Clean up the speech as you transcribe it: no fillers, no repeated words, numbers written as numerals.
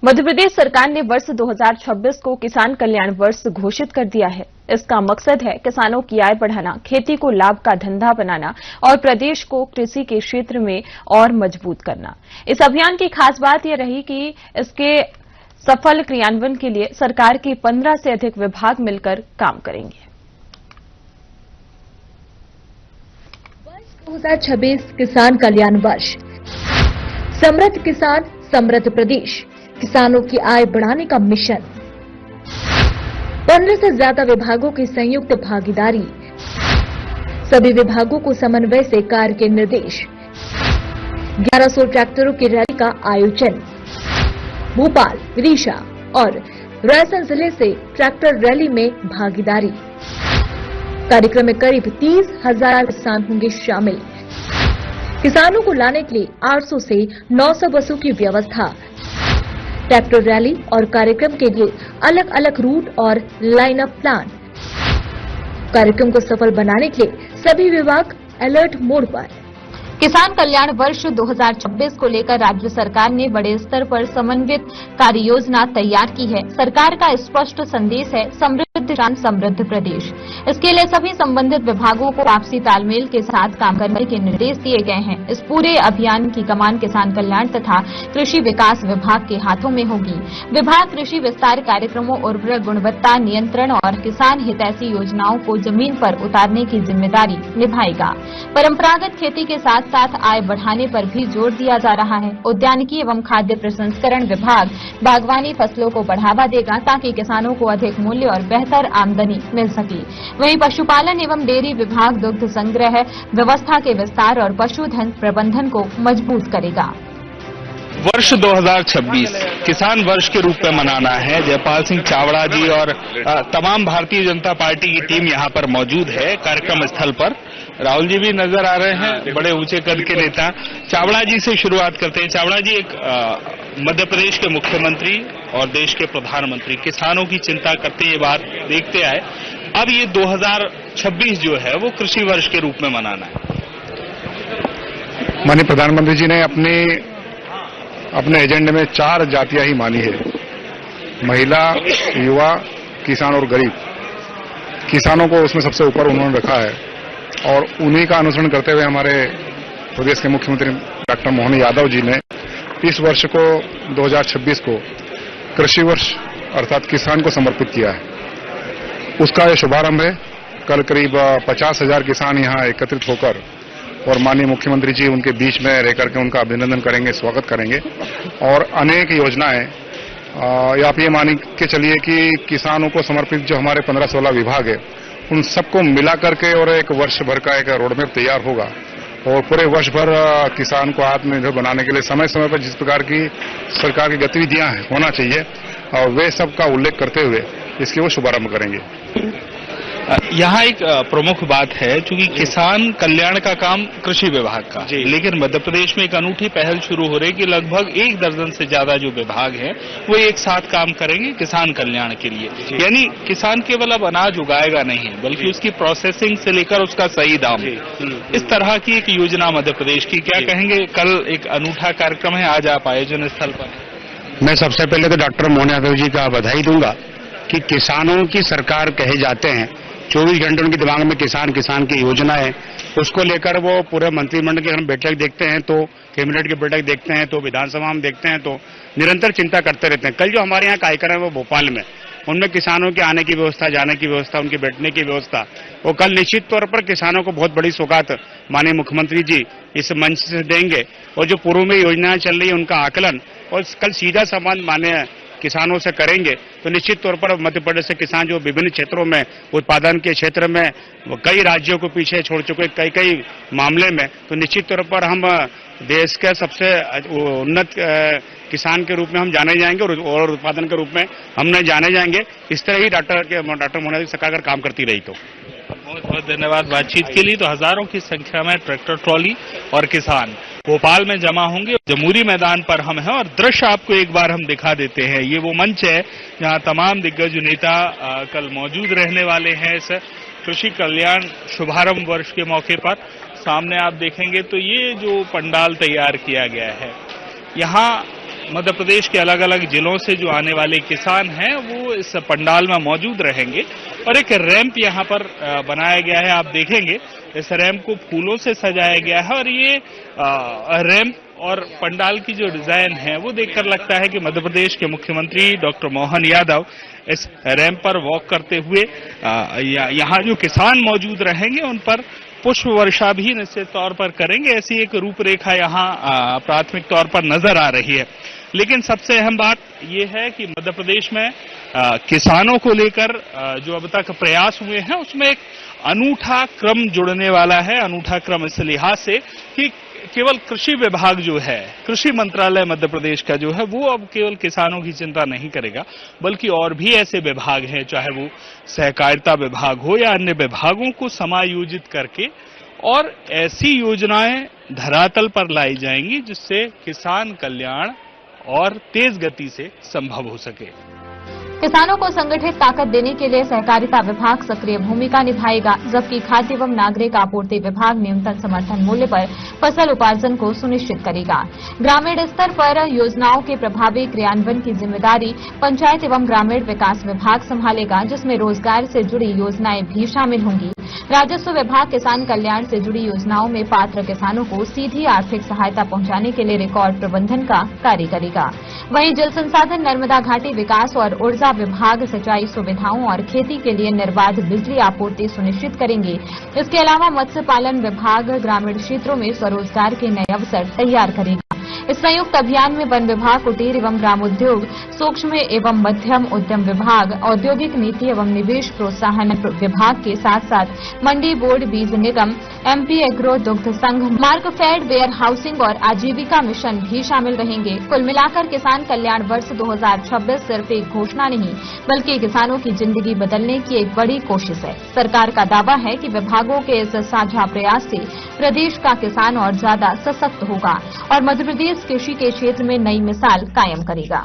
मध्य प्रदेश सरकार ने वर्ष 2026 को किसान कल्याण वर्ष घोषित कर दिया है। इसका मकसद है किसानों की आय बढ़ाना, खेती को लाभ का धंधा बनाना और प्रदेश को कृषि के क्षेत्र में और मजबूत करना। इस अभियान की खास बात यह रही कि इसके सफल क्रियान्वयन के लिए सरकार के 15 से अधिक विभाग मिलकर काम करेंगे। वर्ष 2026 किसान कल्याण वर्ष। समृद्ध किसान, समृद्ध प्रदेश। किसानों की आय बढ़ाने का मिशन। 15 से ज्यादा विभागों की संयुक्त भागीदारी। सभी विभागों को समन्वय से कार्य के निर्देश। 1100 ट्रैक्टरों की रैली का आयोजन। भोपाल, विदिशा और रायसेन जिले से ट्रैक्टर रैली में भागीदारी। कार्यक्रम में करीब 30,000 किसान होंगे शामिल। किसानों को लाने के लिए 800 से 900 बसों की व्यवस्था। ट्रैक्टर रैली और कार्यक्रम के लिए अलग अलग रूट और लाइन अप प्लान। कार्यक्रम को सफल बनाने के लिए सभी विभाग अलर्ट मोड पर। किसान कल्याण वर्ष 2026 को लेकर राज्य सरकार ने बड़े स्तर पर समन्वित कार्य योजना तैयार की है। सरकार का स्पष्ट संदेश है, समृद्ध किसान, समृद्ध प्रदेश। इसके लिए सभी संबंधित विभागों को आपसी तालमेल के साथ काम करने के निर्देश दिए गए हैं। इस पूरे अभियान की कमान किसान कल्याण तथा कृषि विकास विभाग के हाथों में होगी। विभाग कृषि विस्तार कार्यक्रमों, उर्वरक गुणवत्ता नियंत्रण और किसान हितैषी योजनाओं को जमीन पर उतारने की जिम्मेदारी निभाएगा। परंपरागत खेती के साथ आय बढ़ाने पर भी जोर दिया जा रहा है। उद्यानिकी एवं खाद्य प्रसंस्करण विभाग बागवानी फसलों को बढ़ावा देगा ताकि किसानों को अधिक मूल्य और बेहतर आमदनी मिल सके। वहीं पशुपालन एवं डेयरी विभाग दुग्ध संग्रह व्यवस्था के विस्तार और पशुधन प्रबंधन को मजबूत करेगा। वर्ष 2026 किसान वर्ष के रूप में मनाना है। जयपाल सिंह चावड़ा जी और तमाम भारतीय जनता पार्टी की टीम यहां पर मौजूद है कार्यक्रम स्थल पर। राहुल जी भी नजर आ रहे हैं, बड़े ऊंचे कद के नेता। चावड़ा जी से शुरुआत करते हैं। चावड़ा जी, एक मध्य प्रदेश के मुख्यमंत्री और देश के प्रधानमंत्री किसानों की चिंता करते ये बात देखते आए। अब ये 2026 जो है वो कृषि वर्ष के रूप में मनाना है। माननीय प्रधानमंत्री जी ने अपने एजेंडे में 4 जातियां ही मानी है: महिला, युवा, किसान और गरीब। किसानों को उसमें सबसे ऊपर उन्होंने रखा है और उन्हीं का अनुसरण करते हुए हमारे प्रदेश के मुख्यमंत्री डॉक्टर मोहन यादव जी ने इस वर्ष को 2026 को कृषि वर्ष अर्थात किसान को समर्पित किया है। उसका यह शुभारंभ है। कल करीब 50,000 किसान यहां एकत्रित होकर और माननीय मुख्यमंत्री जी उनके बीच में रहकर के उनका अभिनंदन करेंगे, स्वागत करेंगे और अनेक योजनाएं आप ये मान के चलिए कि किसानों को समर्पित जो हमारे 15-16 विभाग है उन सबको मिला करके और एक वर्ष भर का एक रोडमैप तैयार होगा और पूरे वर्ष भर किसान को आत्मनिर्भर बनाने के लिए समय समय पर जिस प्रकार की सरकार की गतिविधियां होना चाहिए और वे सब का उल्लेख करते हुए इसके वो शुभारंभ करेंगे। यहाँ एक प्रमुख बात है, चूंकि किसान कल्याण का काम कृषि विभाग का, लेकिन मध्य प्रदेश में एक अनूठी पहल शुरू हो रही कि लगभग 1 दर्जन से ज्यादा जो विभाग हैं वो एक साथ काम करेंगे किसान कल्याण के लिए। यानी किसान केवल अब अनाज उगाएगा नहीं बल्कि उसकी प्रोसेसिंग से लेकर उसका सही दाम, इस तरह की एक योजना मध्य प्रदेश की। क्या कहेंगे, कल एक अनूठा कार्यक्रम है, आज आप आयोजन स्थल पर। मैं सबसे पहले तो डॉक्टर मोहन यादव जी का बधाई दूंगा कि किसानों की सरकार कहे जाते हैं। 24 घंटे उनके दिमाग में किसान की योजना है। उसको लेकर वो पूरे मंत्रिमंडल की हम बैठक देखते हैं तो कैबिनेट की बैठक देखते हैं तो विधानसभा में देखते हैं तो निरंतर चिंता करते रहते हैं। कल जो हमारे यहाँ कार्यक्रम है वो भोपाल में, उनमें किसानों के आने की व्यवस्था, जाने की व्यवस्था, उनके बैठने की व्यवस्था, वो कल निश्चित तौर पर किसानों को बहुत बड़ी सौगात माननीय मुख्यमंत्री जी इस मंच से देंगे। और जो पूर्व में योजनाएं चल रही है उनका आकलन और कल सीधा संवाद माननीय किसानों से करेंगे तो निश्चित तौर पर मध्य प्रदेश से किसान जो विभिन्न क्षेत्रों में उत्पादन के क्षेत्र में कई राज्यों को पीछे छोड़ चुके कई मामले में, तो निश्चित तौर पर हम देश के सबसे उन्नत किसान के रूप में हम जाने जाएंगे और उत्पादन के रूप में हमने जाने जाएंगे। इस तरह ही डॉक्टर मोहन सरकार काम करती रही। तो बहुत बहुत धन्यवाद बातचीत के लिए। तो हजारों की संख्या में ट्रैक्टर ट्रॉली और किसान भोपाल में जमा होंगे। जमहूरी मैदान पर हम हैं और दृश्य आपको एक बार हम दिखा देते हैं। ये वो मंच है जहां तमाम दिग्गज नेता कल मौजूद रहने वाले हैं इस कृषि कल्याण शुभारंभ वर्ष के मौके पर। सामने आप देखेंगे तो ये जो पंडाल तैयार किया गया है, यहाँ मध्य प्रदेश के अलग अलग जिलों से जो आने वाले किसान हैं वो इस पंडाल में मौजूद रहेंगे और एक रैंप यहाँ पर बनाया गया है। आप देखेंगे इस रैंप को फूलों से सजाया गया है और ये रैंप और पंडाल की जो डिजाइन है वो देखकर लगता है कि मध्य प्रदेश के मुख्यमंत्री डॉक्टर मोहन यादव इस रैंप पर वॉक करते हुए यहाँ जो किसान मौजूद रहेंगे उन पर पुष्प वर्षा भी निश्चित तौर पर करेंगे। ऐसी एक रूपरेखा यहाँ प्राथमिक तौर पर नजर आ रही है। लेकिन सबसे अहम बात यह है कि मध्य प्रदेश में किसानों को लेकर जो अब तक प्रयास हुए हैं उसमें एक अनूठा क्रम जुड़ने वाला है। अनूठा क्रम इस लिहाज से कि केवल कृषि विभाग जो है, कृषि मंत्रालय मध्य प्रदेश का जो है वो अब केवल किसानों की चिंता नहीं करेगा, बल्कि और भी ऐसे विभाग हैं, चाहे वो सहकारिता विभाग हो या अन्य विभागों को समायोजित करके और ऐसी योजनाएं धरातल पर लाई जाएंगी जिससे किसान कल्याण और तेज गति से संभव हो सके। किसानों को संगठित ताकत देने के लिए सहकारिता विभाग सक्रिय भूमिका निभाएगा, जबकि खाद्य एवं नागरिक आपूर्ति विभाग न्यूनतम समर्थन मूल्य पर फसल उपार्जन को सुनिश्चित करेगा। ग्रामीण स्तर पर योजनाओं के प्रभावी क्रियान्वयन की जिम्मेदारी पंचायत एवं ग्रामीण विकास विभाग संभालेगा, जिसमें रोजगार से जुड़ी योजनाएं भी शामिल होंगी। राजस्व विभाग किसान कल्याण से जुड़ी योजनाओं में पात्र किसानों को सीधी आर्थिक सहायता पहुंचाने के लिए रिकॉर्ड प्रबंधन का कार्य करेगा। वहीं जल संसाधन, नर्मदा घाटी विकास और ऊर्जा विभाग सिंचाई सुविधाओं और खेती के लिए निर्बाध बिजली आपूर्ति सुनिश्चित करेंगे। इसके अलावा मत्स्य पालन विभाग ग्रामीण क्षेत्रों में स्वरोजगार के नए अवसर तैयार करेगा। इस संयुक्त अभियान में वन विभाग, कुटीर एवं ग्रामोद्योग, सूक्ष्म एवं मध्यम उद्यम विभाग, औद्योगिक नीति एवं निवेश प्रोत्साहन विभाग के साथ साथ मंडी बोर्ड, बीज निगम, MP एग्रो, दुग्ध संघ, मार्कफेड, वेयर हाउसिंग और आजीविका मिशन भी शामिल रहेंगे। कुल मिलाकर किसान कल्याण वर्ष 2026 सिर्फ एक घोषणा नहीं, बल्कि किसानों की जिंदगी बदलने की एक बड़ी कोशिश है। सरकार का दावा है कि विभागों के इस साझा प्रयास से प्रदेश का किसान और ज्यादा सशक्त होगा और मध्य प्रदेश कृषि के क्षेत्र में नई मिसाल कायम करेगा।